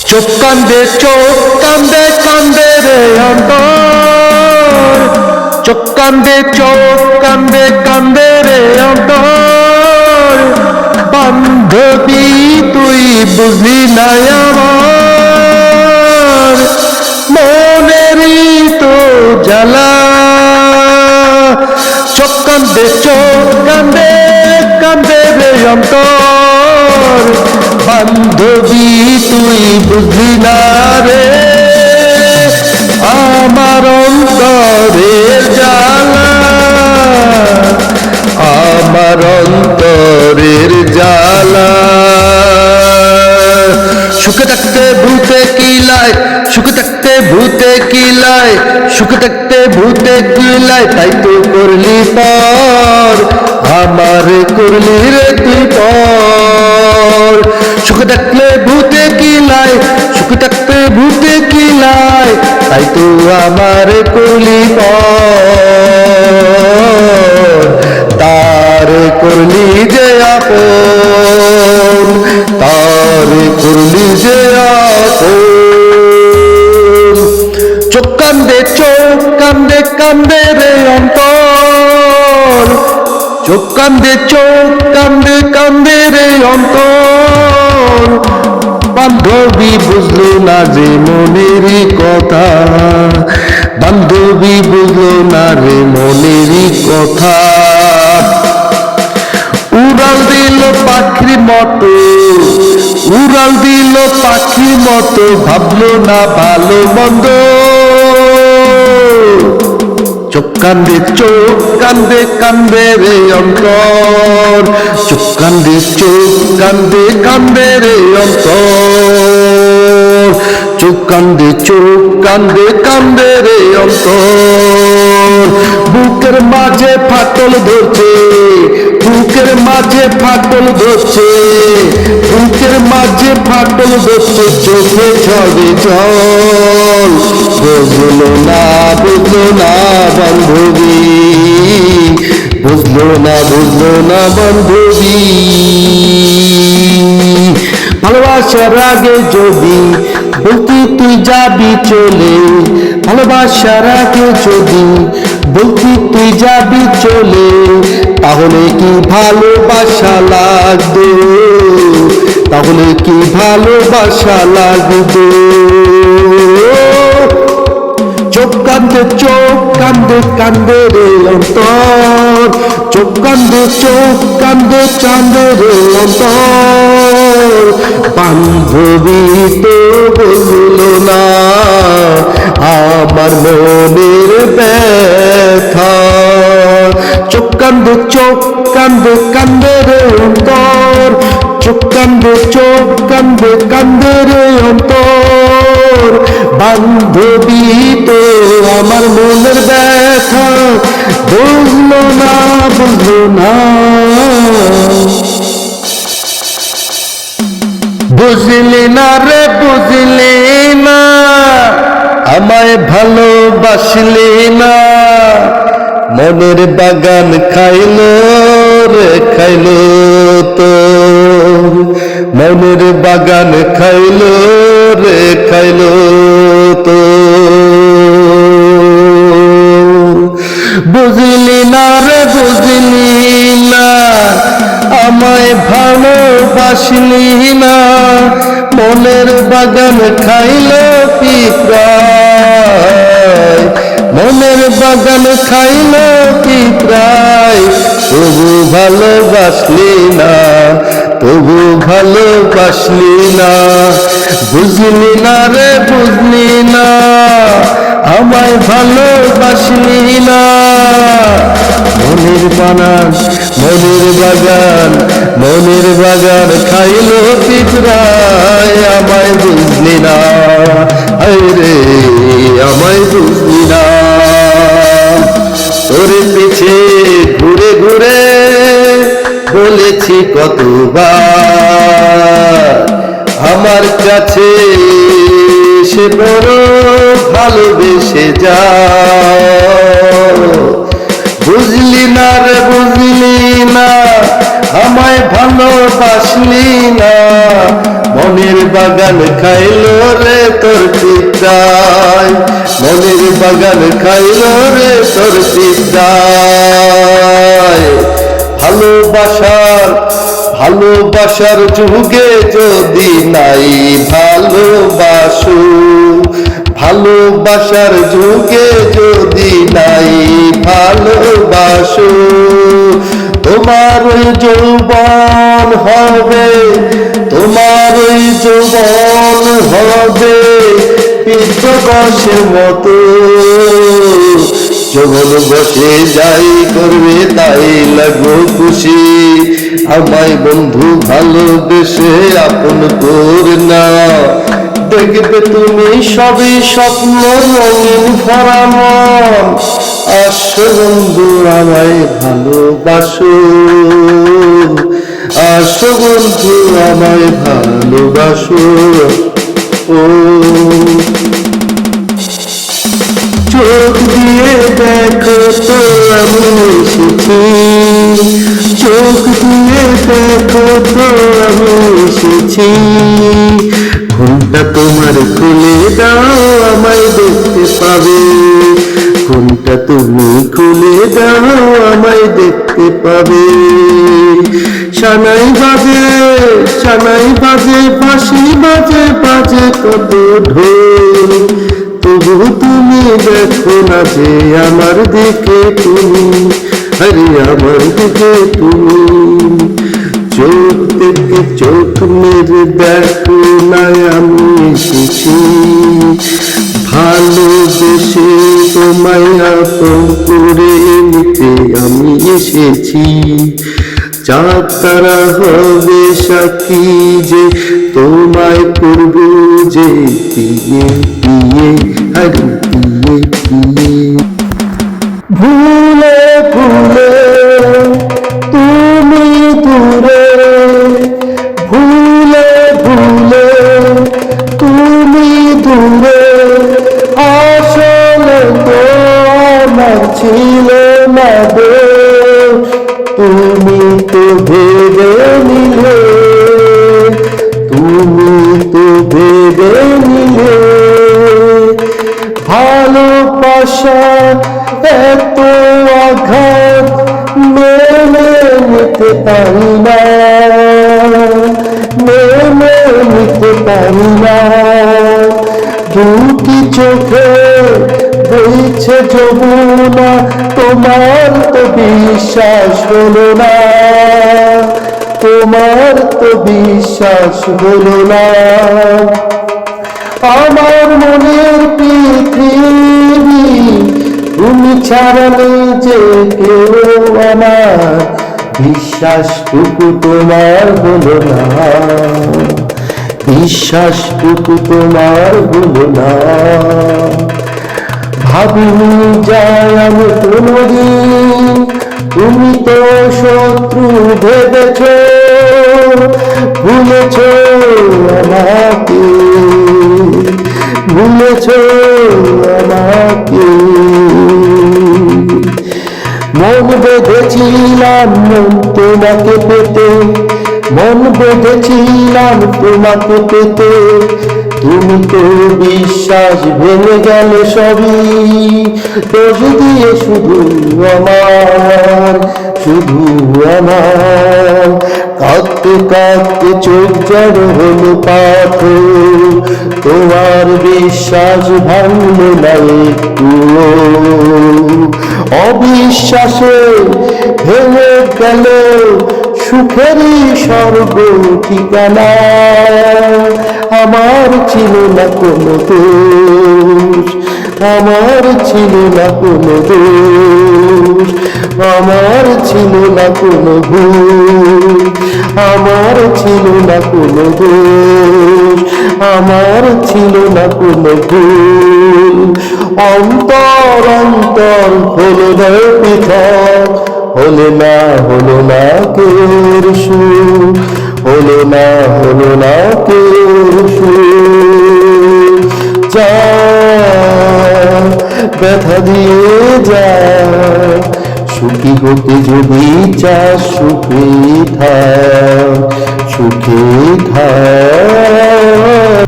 চোখ কান্দে কান্দে রে অন্তর, চোখ কান্দে রে অন্তর। বান্ধবী তুই বুঝলি না আমার মনেরই তো জ্বালা। চোখ কান্দে রে অন্তর। বান্ধবী তুই বুঝলি না রে আমার অন্তরের জ্বালা, আমার অন্তরের জ্বালা। সুখে থাকতে ভূতে কিলায়, সুখে থাকতে ভূতে কিলায়, সুখে থাকতে ভূতে কিলায়, তাই তো করলি পর আমার করলি রে তুই পর। সুখে থাকলে ভূতে কিলায়, সুখে থাকতে ভূতে কিলায়, তাই তো আমার করলি পর। তার করলি যে আপন, তার করলি যে আপন। চোখ কান্দে রে অন্তর, চোখ কান্দে রে অন্তর। বান্ধবী বুঝলো না যে মনেরই কথা, বান্ধবী বুঝলো না রে মনেরই কথা। উড়াল দিল পাখির মতো, উড়াল দিল পাখির মতো, ভাবলো না ভালো মন্দ। চোখ কান্দে রে অন্তর, চোখ কান্দে রে অন্তর। চোখ কান্দে রে অন্তর। বুকের মাঝে ফাটল ধরছে, বুকের মাঝে ফাটল ধরছে, বুকের মাঝে ফাটল ধরছে, চোখে ঝরে জল। বুঝলো না বান্ধবী, বুঝলো না বান্ধবী। ভালোবাসার আগে যদি বলতি তুই যাবি চলে, ভালোবাসার আগে যদি বলতি তুই যাবি চলে, তাহলে কি ভালোবাসা লাগতো, তাহলে কি ভালোবাসা লাগতো। চোখ কান্দে রে অন্তর, চোখ কান্দে রে অন্তর। বান্ধবী তো বললো না আমার মনের ব্যথা। চোখ কান্দে রে অন্তর, চোখ কান্দে রে অন্তর। বান্ধবী তো আমার মনের ব্যথা বুঝলো না বুঝলি না রে বুঝলি না, আমায় ভালোবাসলি না। মনের বাগান খাইলো রে খাইলো তো, মনের বাগান খাইলো রে খাইলো তো। বুঝলি না রে বুঝলি না, আমায় ভালোবাসলি না। মনের বাগান খাইলো পিঁপড়ায়, মনের বাগান খাইলো পিঁপড়ায়। তবু ভালোবাসলি না, তবু ভালোবাসলি না। বুঝলি না রে বুঝলি না, আমায় ভালোবাসলি না। মনের বাগান, মনের বাগান খাইলো পিঁপড়ায়। আমায় বুঝলি না, রে আমায় বুঝলি না। তোর পিছে ঘুরে ঘুরে বলেছি কতবার, আমার কাছে সে বড় ভালোবেসে যাও। বুঝলি না রে বুঝলি না, আমায় ভালোবাসলি না। মনের বাগান খাইলো রে তোর পিতায়, মনের বাগান খাইলো রে তোর পিতায়। ভালোবাসার যুগে যদি নাই ভালোবাসো, ভালোবাসার যুগে যদি নাই ভালোবাসো, তোমার ওই যৌবন হবে, তোমার ওই যৌবন হবে পিতৃবশের মতো। যৌবন বসে যাই করবে তাই লাগো খুশি, আমায় বন্ধু ভালোবেসে আপন করে না। দেখবে তুমি সবই স্বপ্ন রঙিন ভরা মন, আসো বন্ধু আমায় ভালোবাসো, আসো বন্ধু আমায় ভালোবাসো। ও চোখ দিয়ে দেখো তো আমি এসেছি, চোখ দিয়ে দেখো তো আমি এসেছি। ঘুমটা তোমার খুলে দাও আমায় দেখতে পাবে, ঘুমটা তুমি খুলে দাও আমায় দেখতে পাবে। সানাই বাজে বাঁশি বাজে বাজে কত ঢোল, তবু তুমি দেখো না যে আমার দিকে তুমি, আরে আমার দিকে তুমি। চোখ থেকে চোখ মেরে দেখো না আমি এসেছি, ভালোবেসে তোমায় আপন করে নিতে আমি এসেছি। চাঁদ তারা হবে সাক্ষী যে তোমায় করব যে বিয়ে বিয়ে আরে বিয়ে বিয়ে। ভুলে ভুলে তুমি দূরে, ভুলে ভুলে তুমি দূরে, আসলে তো আমার ছিল না দোষ, তুমি তো ভেবে নিলে, তুমি তো ভেবে নিলে। ভালোবাসা এত আঘাত মেনে নিতে পারি না, মেনে নিতে পারি না। দুটি চোখে বইছে যমুনা, তোমার তো বিশ্বাস হলো না, তোমার তো বিশ্বাস হলো না। আমার মনের পৃথিবী তুমি ছাড়ালে যে কেউ আমার, বিশ্বাসটুকু তোমার হলো না, বিশ্বাসটুকু তোমার হলো না। ভাবিনি যায় আমি কোনদিন তুমি তো শত্রু ভেবেছ, ভুলেছ আমাকে, ভুলেছ আমাকে। মন বেঁধেছিলাম মন তোমাকে পেতে, মন বেঁধেছিলাম তোমাকে পেতে, তুমি তো বিশ্বাস ভেঙে গেল সবই, দোষ দিয়ে শুধু আমার, শুধু আমার। কাঁদতে কাঁদতে চোখ জড়ো হলো পাথর, তোমার বিশ্বাস ভাঙল না একটু, অবিশ্বাসে ভেঙে গেল সুখেরই স্বর্গ ঠিকানা। আমার ছিল না কোনো দোষ, আমার ছিল না কোনো দোষ, আমার ছিল না কোনো ভুল, আমার ছিল না কোনো দোষ, আমার ছিল না কোনো ভুল। অন্তর অন্তর হলো না পৃথক, হলো না কের সুর, হলো না কের সুর। যা ব্যথা দিয়ে যা, সুখী হতে যদি চাস সুখী থাক, সুখে থাক।